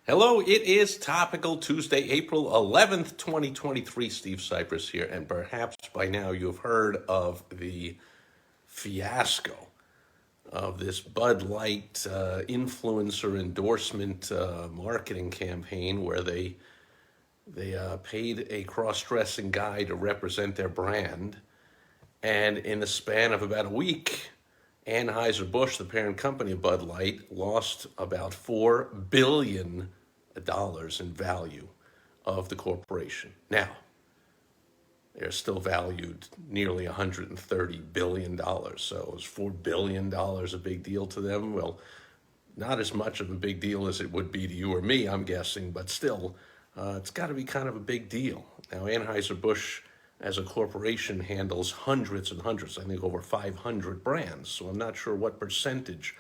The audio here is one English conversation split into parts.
Hello, it is Topical Tuesday, April 11th, 2023. Steve Sipress here, and perhaps by now you've heard of the fiasco of this Bud Light influencer endorsement marketing campaign where they paid a cross-dressing guy to represent their brand, and in the span of about a week, Anheuser Busch, the parent company of Bud Light, lost about $4 billion in value of the corporation. Now, they're still valued nearly $130 billion. So is $4 billion a big deal to them? Well, not as much of a big deal as it would be to you or me, I'm guessing, but still, it's got to be kind of a big deal. Now, Anheuser-Busch, as a corporation, handles hundreds and hundreds, I think over 500 brands. So I'm not sure what percentage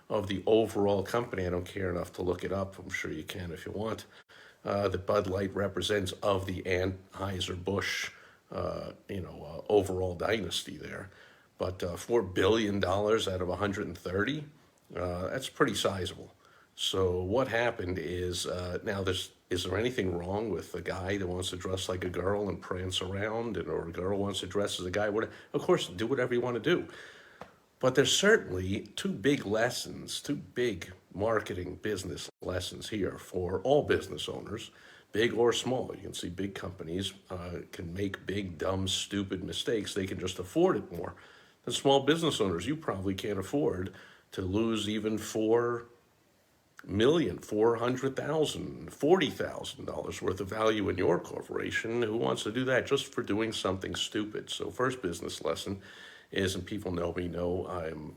of the overall company, I don't care enough to look it up, I'm sure you can if you want, that Bud Light represents of the Anheuser-Busch, overall dynasty there. But $4 billion out of 130, that's pretty sizable. So what happened is, is there anything wrong with a guy that wants to dress like a girl and prance around, or a girl wants to dress as a guy? Of course, do whatever you want to do. But there's certainly two big marketing business lessons here for all business owners, big or small. You can see big companies can make big, dumb, stupid mistakes. They can just afford it more than small business owners. You probably can't afford to lose even $400,000, $40,000 worth of value in your corporation. Who wants to do that just for doing something stupid? So first business lesson is, and people know me, I'm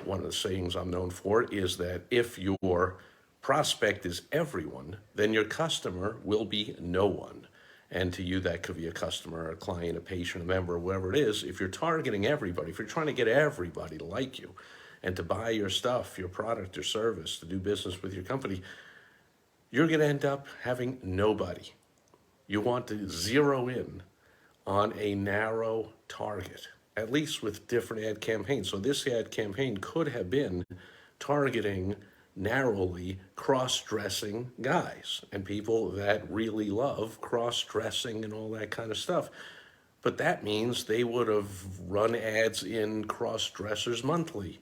one of the sayings I'm known for is that if your prospect is everyone, then your customer will be no one. And to you, that could be a customer, a client, a patient, a member, whoever it is. If you're targeting everybody, if you're trying to get everybody to like you and to buy your stuff, your product, your service, to do business with your company, you're going to end up having nobody. You want to zero in on a narrow target, at least with different ad campaigns. So this ad campaign could have been targeting narrowly cross-dressing guys and people that really love cross-dressing and all that kind of stuff. But that means they would have run ads in Cross-Dressers Monthly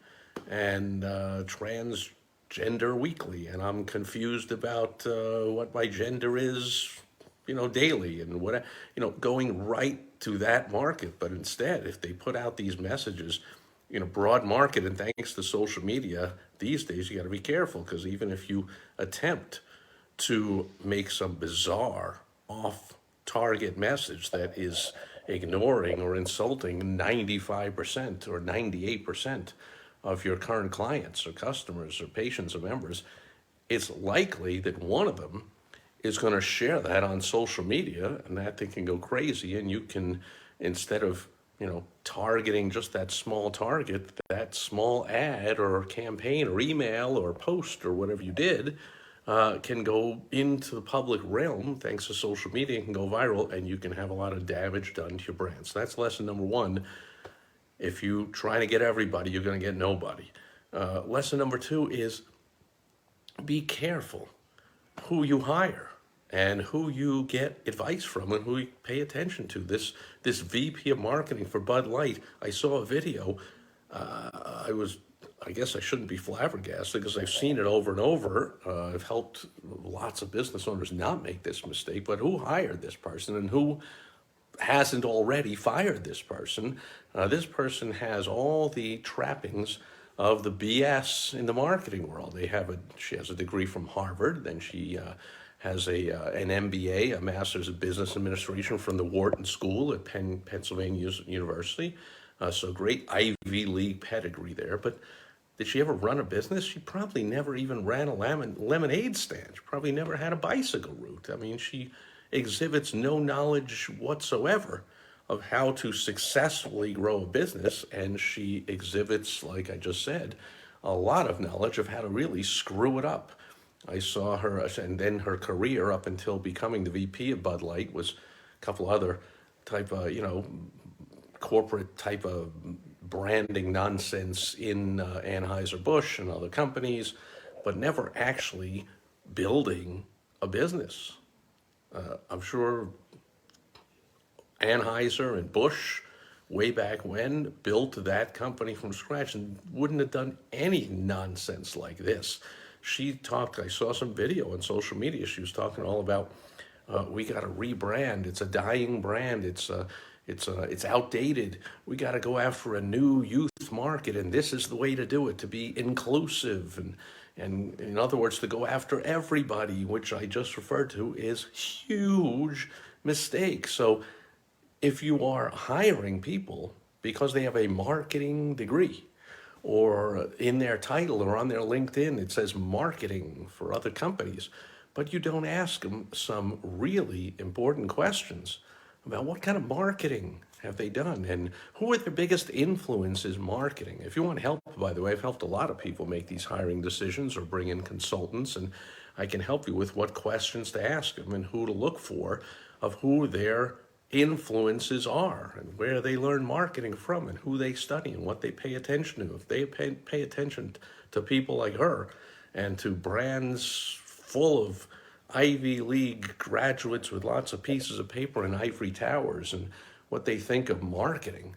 and Transgender Weekly, and I'm confused about what my gender is, daily, and what, going right to that market. But instead, if they put out these messages, broad market, and thanks to social media these days, you got to be careful, because even if you attempt to make some bizarre off-target message that is ignoring or insulting 95% or 98% of your current clients or customers or patients or members, it's likely that one of them is going to share that on social media, and that thing can go crazy. And you can, instead of targeting just that small target, that small ad or campaign or email or post or whatever you did, can go into the public realm thanks to social media, and can go viral, and you can have a lot of damage done to your brand. So that's lesson number one. If you try to get everybody, you're going to get nobody. Lesson number two is be careful who you hire and who you get advice from and who you pay attention to. This VP of marketing for Bud Light, I saw a video. I guess I shouldn't be flabbergasted because I've seen it over and over. I've helped lots of business owners not make this mistake, but who hired this person and who hasn't already fired this person? This person has all the trappings of the BS in the marketing world. She has a degree from Harvard, then she has an MBA, a Master's of Business Administration from the Wharton School at Pennsylvania University. So great Ivy League pedigree there. But did she ever run a business? She probably never even ran a lemonade stand. She probably never had a bicycle route. I mean, she exhibits no knowledge whatsoever of how to successfully grow a business, and she exhibits, like I just said, a lot of knowledge of how to really screw it up. I saw her, and then her career up until becoming the VP of Bud Light was a couple other type of, corporate type of branding nonsense in Anheuser-Busch and other companies, but never actually building a business. I'm sure Anheuser and Busch, way back when, built that company from scratch and wouldn't have done any nonsense like this. I saw some video on social media. She was talking all about, we got to rebrand. It's a dying brand. It's outdated. We got to go after a new youth market, and this is the way to do it, to be inclusive and in other words, to go after everybody, which I just referred to, is huge mistake. So if you are hiring people because they have a marketing degree, or in their title or on their LinkedIn, it says marketing for other companies, but you don't ask them some really important questions about what kind of marketing have they done and who are their biggest influences marketing. If you want help, by the way, I've helped a lot of people make these hiring decisions or bring in consultants, and I can help you with what questions to ask them and who to look for of who their influences are and where they learn marketing from and who they study and what they pay attention to. If they pay attention to people like her and to brands full of Ivy League graduates with lots of pieces of paper and ivory towers and what they think of marketing,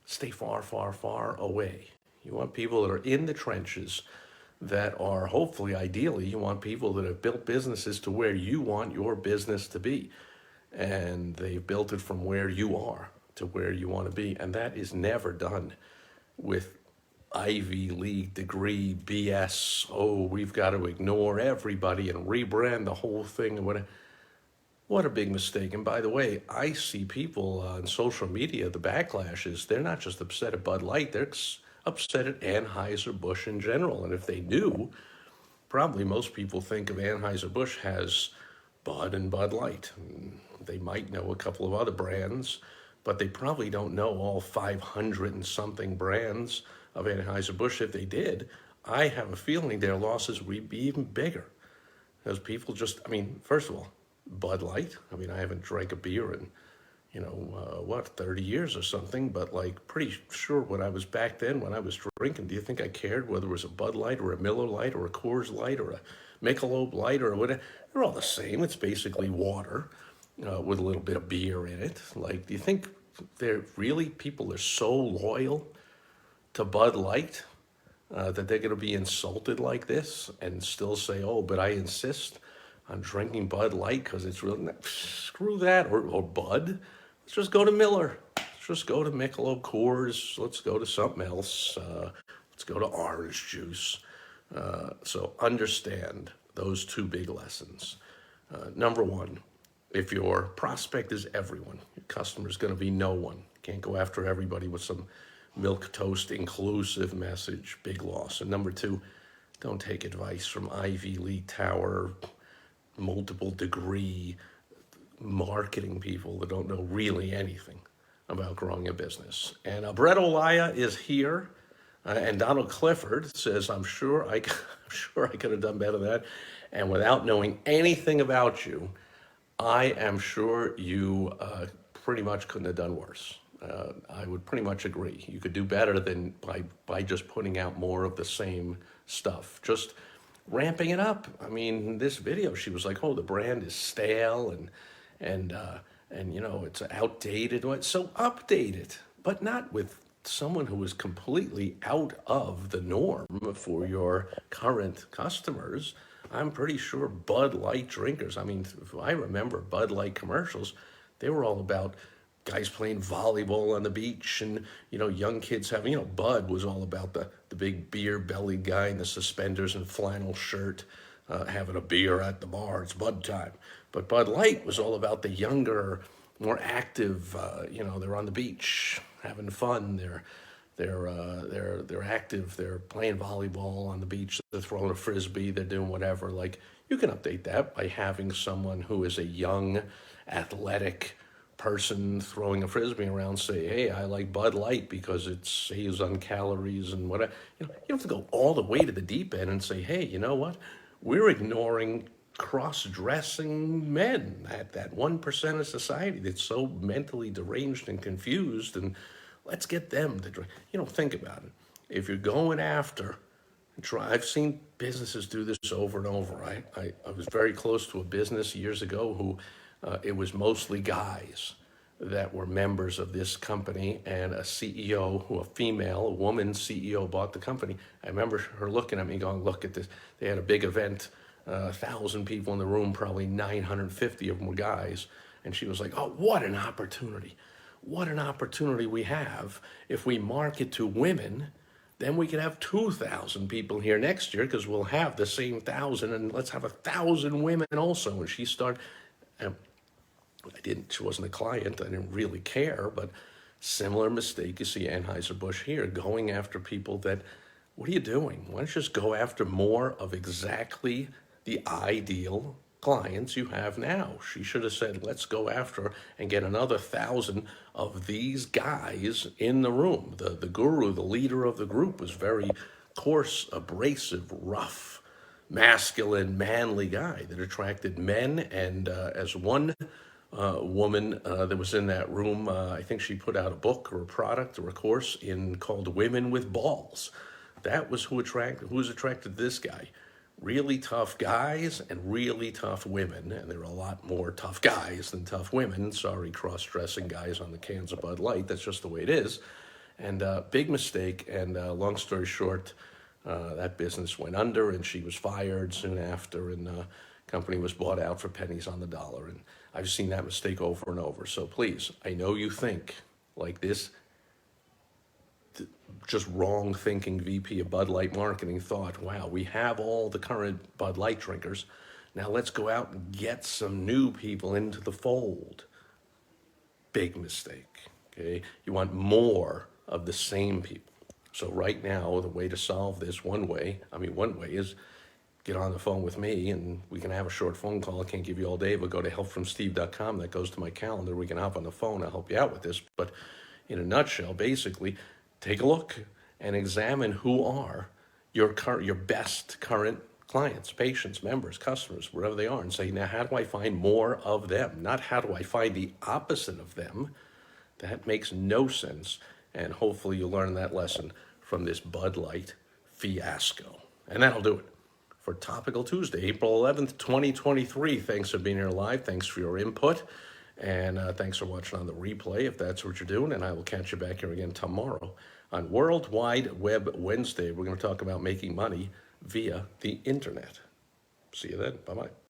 stay far, far, far away. You want people that are in the trenches, that are hopefully, ideally, you want people that have built businesses to where you want your business to be. And they've built it from where you are to where you want to be. And that is never done with Ivy League degree BS. Oh, we've got to ignore everybody and rebrand the whole thing. And what a big mistake. And by the way, I see people on social media, the backlash is they're not just upset at Bud Light, they're upset at Anheuser-Busch in general. And if they knew, probably most people think of Anheuser-Busch as Bud and Bud Light. And they might know a couple of other brands, but they probably don't know all 500 and something brands of Anheuser-Busch. If they did, I have a feeling their losses would be even bigger. Because people just, first of all, Bud Light, I haven't drank a beer in, 30 years or something, but pretty sure when I was back then, when I was drinking, do you think I cared whether it was a Bud Light or a Miller Light or a Coors Light or a Michelob Light or whatever? They're all the same. It's basically water with a little bit of beer in it. Do you think people are so loyal to Bud Light that they're going to be insulted like this and still say, oh, but I insist on drinking Bud Light because it's really, screw that, or Bud. Let's just go to Miller. Let's just go to Michelob Coors. Let's go to something else. Let's go to orange juice. So understand those two big lessons. Number one, if your prospect is everyone, your customer is going to be no one. Can't go after everybody with some milquetoast inclusive message, big loss. And number two, don't take advice from Ivy League Tower, multiple degree marketing people that don't know really anything about growing a business. And Brett Olaya is here, and Donald Clifford says, I'm sure I could have done better than that. And without knowing anything about you, I am sure you pretty much couldn't have done worse. I would pretty much agree. You could do better than by just putting out more of the same stuff. Just ramping it up. This video, she was like, "Oh, the brand is stale and it's outdated." So update it, but not with someone who is completely out of the norm for your current customers. I'm pretty sure Bud Light drinkers, if I remember Bud Light commercials, they were all about guys playing volleyball on the beach and, young kids having, Bud was all about the big beer-bellied guy in the suspenders and flannel shirt having a beer at the bar. It's Bud time. But Bud Light was all about the younger, more active, they're on the beach having fun. They're active. They're playing volleyball on the beach. They're throwing a frisbee. They're doing whatever. You can update that by having someone who is a young, athletic person throwing a frisbee around say, hey, I like Bud Light because it saves on calories and whatever. You don't have to go all the way to the deep end and say, hey, you know what? We're ignoring cross-dressing men, that 1% of society that's so mentally deranged and confused, and let's get them to drink. Think about it. If you're going after I've seen businesses do this over and over. I was very close to a business years ago who it was mostly guys that were members of this company, and a CEO, who a female, a woman CEO, bought the company. I remember her looking at me going, look at this. They had a big event, 1,000 people in the room, probably 950 of them were guys. And she was like, oh, what an opportunity. What an opportunity we have if we market to women. Then we could have 2,000 people here next year because we'll have the same 1,000, and let's have 1,000 women also. And she started, she wasn't a client, I didn't really care, but similar mistake you see Anheuser Busch here, going after people that, what are you doing? Why don't you just go after more of exactly the ideal clients you have now? She should have said, let's go after and get another 1,000 of these guys in the room. The guru, the leader of the group, was very coarse, abrasive, rough, masculine, manly guy that attracted men. And as one woman that was in that room, I think she put out a book or a product or a course called Women with Balls. That was who was attracted to this guy. Really tough guys and really tough women, and there are a lot more tough guys than tough women. Sorry, cross-dressing guys on the cans of Bud Light. That's just the way it is. And big mistake. And long story short, that business went under, and she was fired soon after, and company was bought out for pennies on the dollar. And I've seen that mistake over and over. So please, I know you think like this just wrong thinking VP of Bud Light marketing thought, wow, we have all the current Bud Light drinkers. Now let's go out and get some new people into the fold. Big mistake, okay? You want more of the same people. So right now, the way to solve this, one way is get on the phone with me and we can have a short phone call. I can't give you all day, but go to helpfromsteve.com. That goes to my calendar. We can hop on the phone. I'll help you out with this. But in a nutshell, basically, take a look and examine who are your best current clients, patients, members, customers, wherever they are, and say, now how do I find more of them? Not how do I find the opposite of them. That makes no sense. And hopefully you'll learn that lesson from this Bud Light fiasco. And that'll do it for Topical Tuesday, April 11th, 2023. Thanks for being here live. Thanks for your input. And thanks for watching on the replay, if that's what you're doing. And I will catch you back here again tomorrow on Worldwide Web Wednesday. We're going to talk about making money via the internet. See you then. Bye-bye.